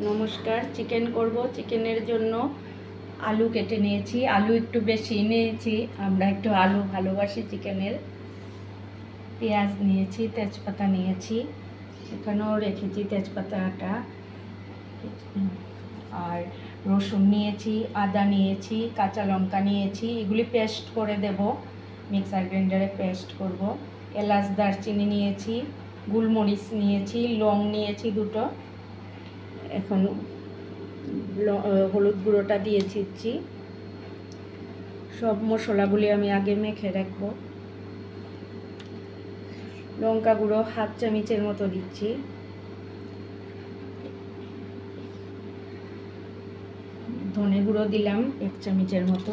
নমস্কার। চিকেন করব। চিকেনের জন্য আলু কেটে নিয়েছি, আলু একটু বেশি নিয়েছি, আমরা একটু আলু ভালোবাসি চিকেনের। পেঁয়াজ নিয়েছি, তেজপাতা নিয়েছি, এখানেও রেখেছি তেজপাতাটা, আর রসুন নিয়েছি, আদা নিয়েছি, কাঁচা লঙ্কা নিয়েছি, এগুলি পেস্ট করে দেব, মিক্সার গ্রাইন্ডারে পেস্ট করব। এলাচ দারচিনি নিয়েছি, গোলমরিচ নিয়েছি, লং নিয়েছি দুটো। এখন হলুদ গুঁড়োটা দিয়ে দিচ্ছি। সব মশলাগুলি আমি আগে মেখে রাখবো। লঙ্কা গুঁড়ো হাফ চামচের মতো দিচ্ছি, ধনে গুঁড়ো দিলাম 1 চামচের মতো,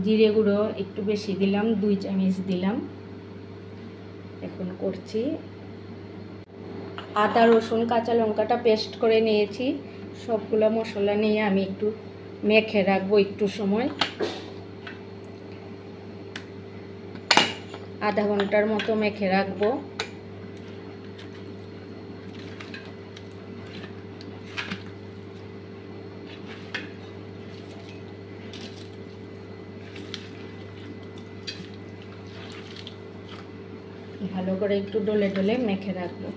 জিরে গুঁড়ো একটু বেশি দিলাম, 2 চামচ দিলাম। এখন করছি। আদা রসুন কাঁচা লঙ্কাটা পেস্ট করে নিয়েছি, সবগুলো মশলা নিয়ে আমি একটু মেখে রাখবো একটু সময়, আধা ঘন্টার মতো মেখে রাখবো। ভালো করে একটু ডলে ডলে মেখে রাখবো।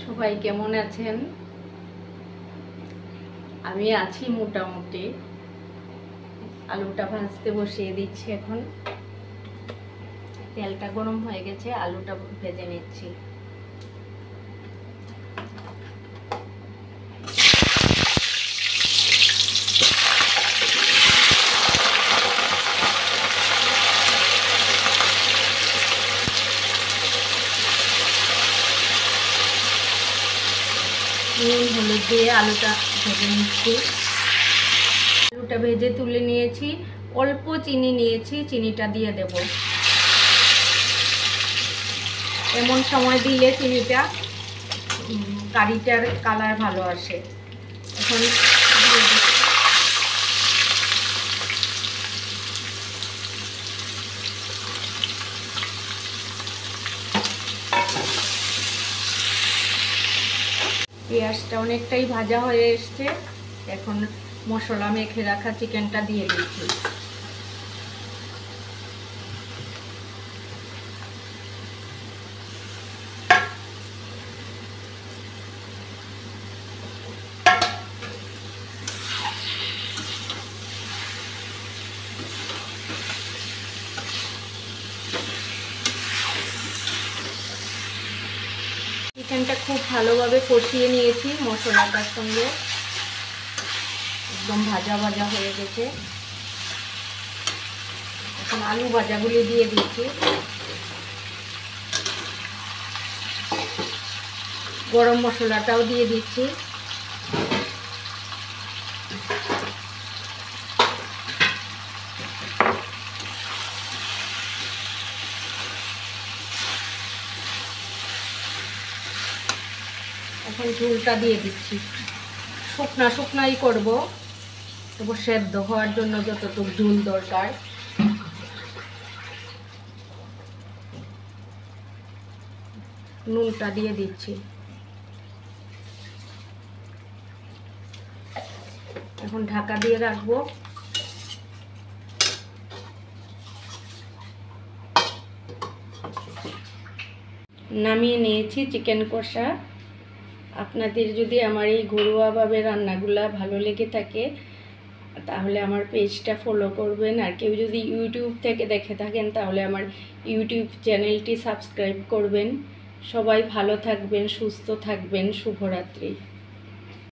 সবাই কেমন আছেন? আমি আছি মোটামুটি। আলুটা ভাজতে বসিয়ে দিচ্ছি। এখন তেলটা গরম হয়ে গেছে, আলুটা ভেজে নিচ্ছি। হলুদ দিয়ে আলুটা ভেজে নিচ্ছি। আলুটা ভেজে তুলে নিয়েছি, অল্প চিনি নিয়েছি, চিনিটা দিয়ে দেব। এমন সময় দিলে চিনিটা কারিটার কালার ভালো আসে। এখন দিয়ে দিচ্ছি। পেঁয়াজটা অনেকটাই ভাজা হয়ে এসছে, এখন মশলা মেখে রাখা চিকেনটা দিয়ে দিচ্ছি। চিকেনটা খুব ভালোভাবে কষিয়ে নিয়েছি মশলাটার সঙ্গে, একদম ভাজা ভাজা হয়ে গেছে। এখন আলু ভাজাগুলি দিয়ে দিচ্ছি। গরম মশলাটাও দিয়ে দিচ্ছি। এখন ঝোলটা দিয়ে দিচ্ছি। শুকনা শুকনাই করব, তবু সেদ্ধ হওয়ার জন্য যতটুকু ঝোল দরকার। নুনটা দিয়ে দিচ্ছি। এখন ঢাকা দিয়ে রাখবো। নামিয়ে নিয়েছি চিকেন কষা। আপনাদের যদি আমার এই ঘরোয়াভাবে রান্নাগুলা ভালো লেগে থাকে তাহলে আমার পেজটা ফলো করবেন, আর কেউ যদি ইউটিউব থেকে দেখে থাকেন তাহলে আমার ইউটিউব চ্যানেলটি সাবস্ক্রাইব করবেন। সবাই ভালো থাকবেন, সুস্থ থাকবেন। শুভরাত্রি।